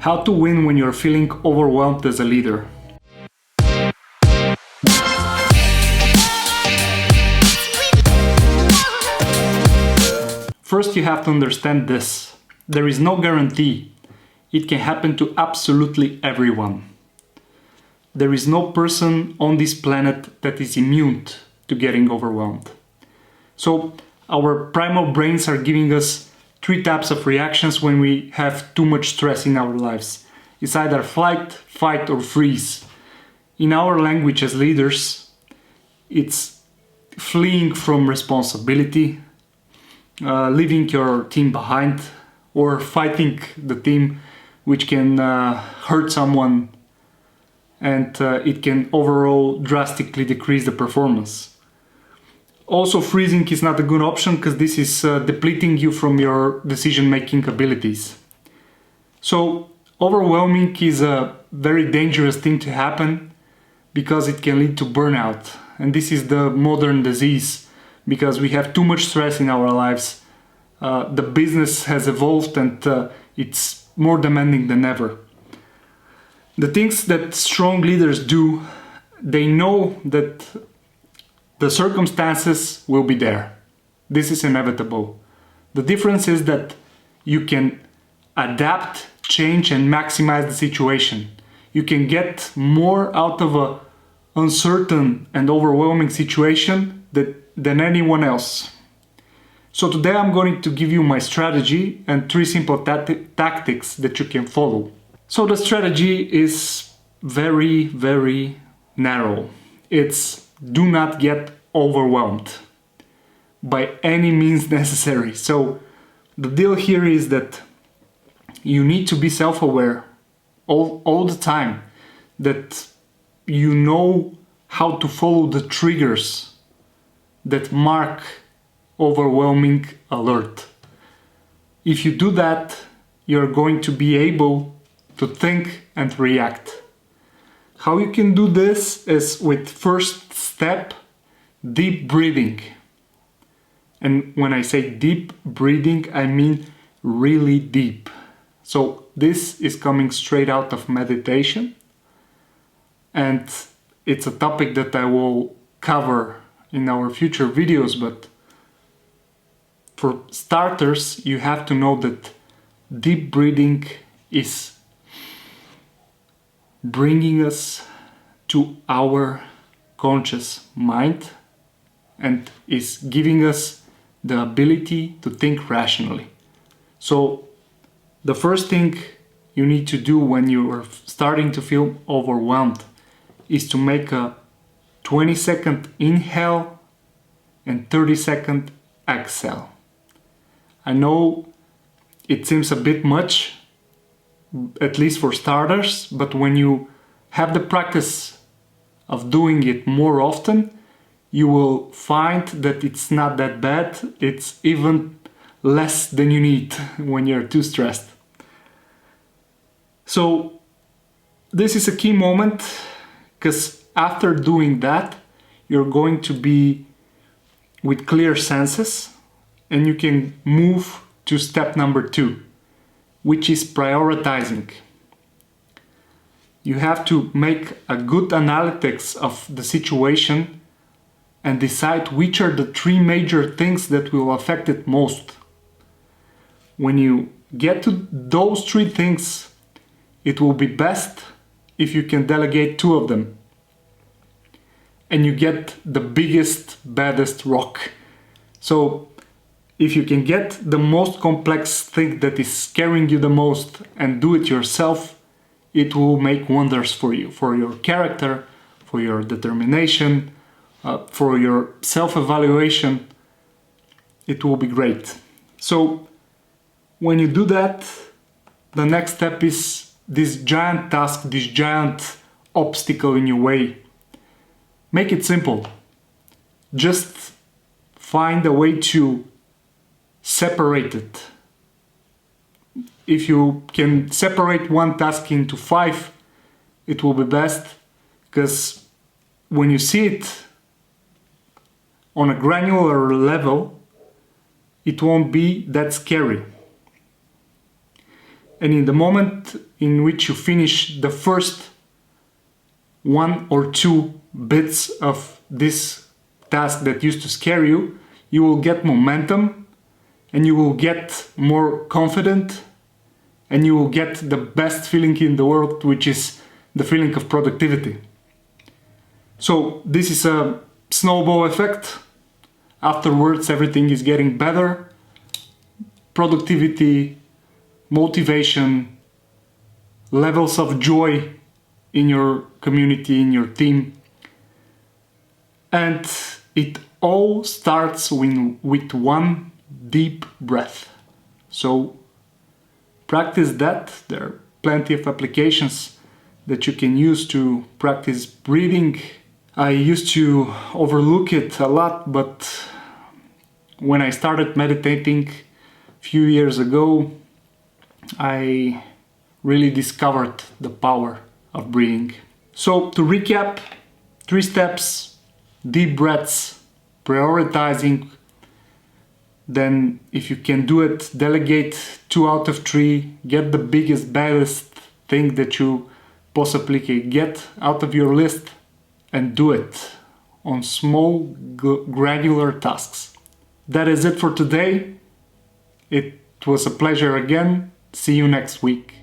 How to win when you're feeling overwhelmed as a leader. First, you have to understand this. There is no guarantee. It can happen to absolutely everyone. There is no person on this planet that is immune to getting overwhelmed. So our primal brains are giving us three types of reactions when we have too much stress in our lives. It's either flight, fight, or freeze. In our language as leaders, it's fleeing from responsibility, leaving your team behind, or fighting the team, which can hurt someone, and it can overall drastically decrease the performance. Also, freezing is not a good option because this is depleting you from your decision-making abilities. So, overwhelming is a very dangerous thing to happen because it can lead to burnout. And this is the modern disease because we have too much stress in our lives. The business has evolved and it's more demanding than ever. The things that strong leaders do, they know that the circumstances will be there. This is inevitable. The difference is that you can adapt, change, and maximize the situation. You can get more out of an uncertain and overwhelming situation than anyone else. So today I'm going to give you my strategy and three simple tactics that you can follow. So the strategy is very, very narrow. It's do not get overwhelmed by any means necessary. So the deal here is that you need to be self-aware all the time, that you know how to follow the triggers that mark overwhelming alert. If you do that, you're going to be able to think and react. How you can do this is with first step, deep breathing. And when I say deep breathing, I mean really deep. So this is coming straight out of meditation, and it's a topic that I will cover in our future videos, but for starters, you have to know that deep breathing is bringing us to our conscious mind and is giving us the ability to think rationally. So the first thing you need to do when you are starting to feel overwhelmed is to make a 20-second inhale and 30-second exhale. I know it seems a bit much, at least for starters, but when you have the practice of doing it more often, you will find that it's not that bad. It's even less than you need when you're too stressed. So this is a key moment because after doing that, you're going to be with clear senses and you can move to step number 2, which is prioritizing. You have to make a good analytics of the situation and decide which are the 3 major things that will affect it most. When you get to those 3 things, it will be best if you can delegate 2 of them. And you get the biggest, baddest rock. So if you can get the most complex thing that is scaring you the most and do it yourself, it will make wonders for you, for your character, for your determination, for your self-evaluation. It will be great. So when you do that, the next step is this giant task, this giant obstacle in your way. Make it simple. Just find a way to separate it. If you can separate one task into 5, it will be best, because when you see it on a granular level, it won't be that scary. And in the moment in which you finish the first 1 or 2 bits of this task that used to scare you, you will get momentum and you will get more confident and you will get the best feeling in the world, which is the feeling of productivity. So this is a snowball effect. Afterwards, everything is getting better. Productivity, motivation, levels of joy in your community, in your team. And it all starts with one deep breath. So practice that. There are plenty of applications that you can use to practice breathing. I used to overlook it a lot, but when I started meditating a few years ago, I really discovered the power of breathing. So to recap, 3 steps: deep breaths, prioritizing, then if you can do it, delegate 2 out of 3, get the biggest, baddest thing that you possibly can get out of your list and do it on small, granular tasks. That is it for today. It was a pleasure again. See you next week.